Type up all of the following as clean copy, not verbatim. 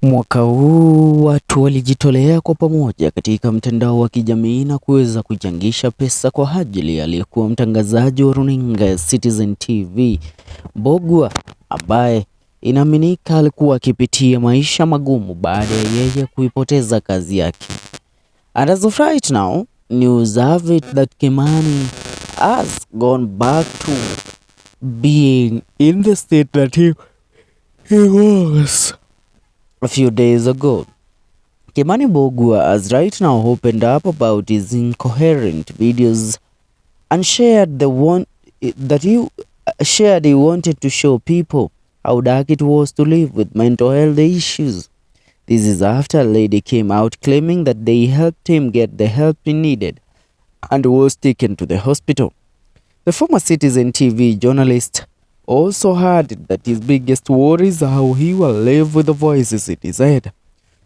Mwaka huu watu walijitolea kwa pamoja katika mtandao wa kijamii na kuweza kuchangisha pesa kwa ajili ya aliyekuwa mtangazaji wa runinga ya Citizen TV Mbugua, ambaye inaaminika alikuwa akipitia maisha magumu baada ya yeye kuipoteza kazi yake. And as of right now, news have it that Kimani has gone back to being in the state that he was a few days ago. Kimani Mbugua has right now opened up about his incoherent videos and shared he wanted to show people how dark it was to live with mental health issues. This is after a lady came out claiming that they helped him get the help he needed and was taken to the hospital. The former Citizen TV journalist also added that his biggest worry is how he will live with the voices in his head.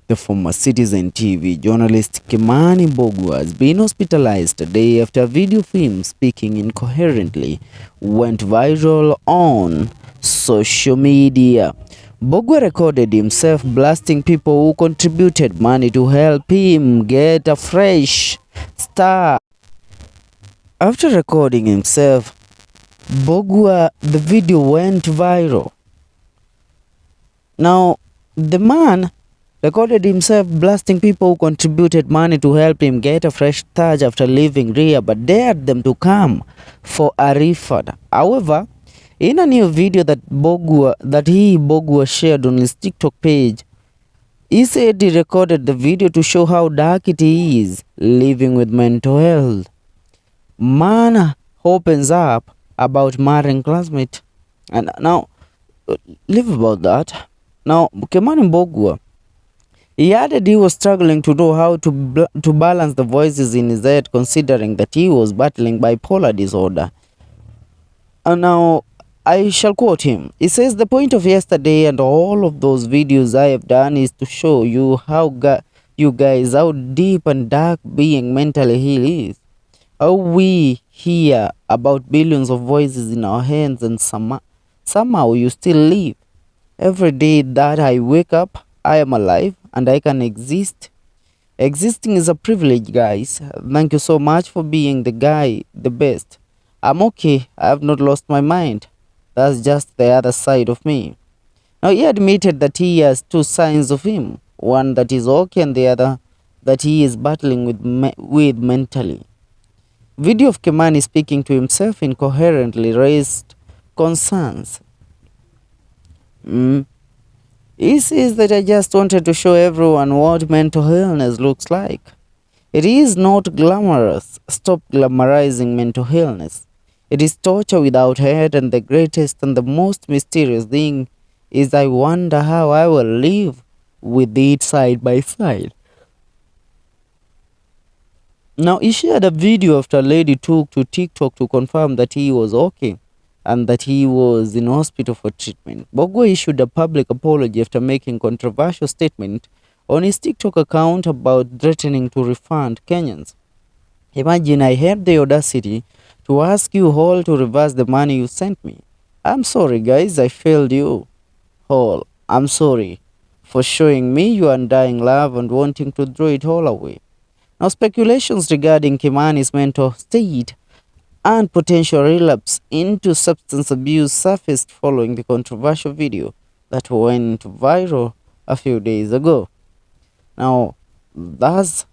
The former Citizen TV journalist Kimani Mbugua has been hospitalized a day after a video of him speaking incoherently went viral on social media. Mbugua recorded himself blasting people who contributed money to help him get a fresh start. After recording himself, Mbugua, the video went viral. Now, the man recorded himself blasting people who contributed money to help him get a fresh start after leaving rehab, but dared them to come for a refund. However, in a new video that Mbugua shared on his TikTok page, he said he recorded the video to show how dark it is living with mental health. Man opens up about marrying classmate, and now leave about that. Now Kimani Mbugua, he added he was struggling to know how to balance the voices in his head, considering that he was battling bipolar disorder. And now I shall quote him. He says, "The point of yesterday and all of those videos I have done is to show you you guys how deep and dark being mentally ill is. How we hear about billions of voices in our hands and somehow you still live. Every day that I wake up, I am alive and I can exist. Existing is a privilege, guys. Thank you so much for being the best. I'm okay. I have not lost my mind. That's just the other side of me." Now, he admitted that he has two sides of him, one that is okay and the other that he is battling with mentally. Video of Kimani speaking to himself incoherently raised concerns. He says that I just wanted to show everyone what mental illness looks like. It is not glamorous. Stop glamorizing mental illness. It is torture without head, and the greatest and the most mysterious thing is I wonder how I will live with it side by side. Now, he shared a video after a lady took to TikTok to confirm that he was okay and that he was in hospital for treatment. Mbugua issued a public apology after making controversial statement on his TikTok account about threatening to refund Kenyans. "Imagine I had the audacity to ask you all to reverse the money you sent me. I'm sorry, guys, I failed you all. I'm sorry for showing me your undying love and wanting to throw it all away." Now, speculations regarding Kimani's mental state and potential relapse into substance abuse surfaced following the controversial video that went viral a few days ago. Now, that's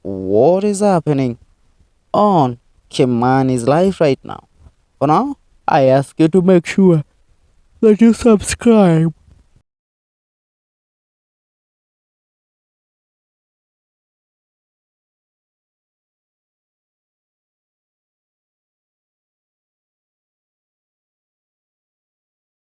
what is happening on Kimani's life right now. For now, I ask you to make sure that you subscribe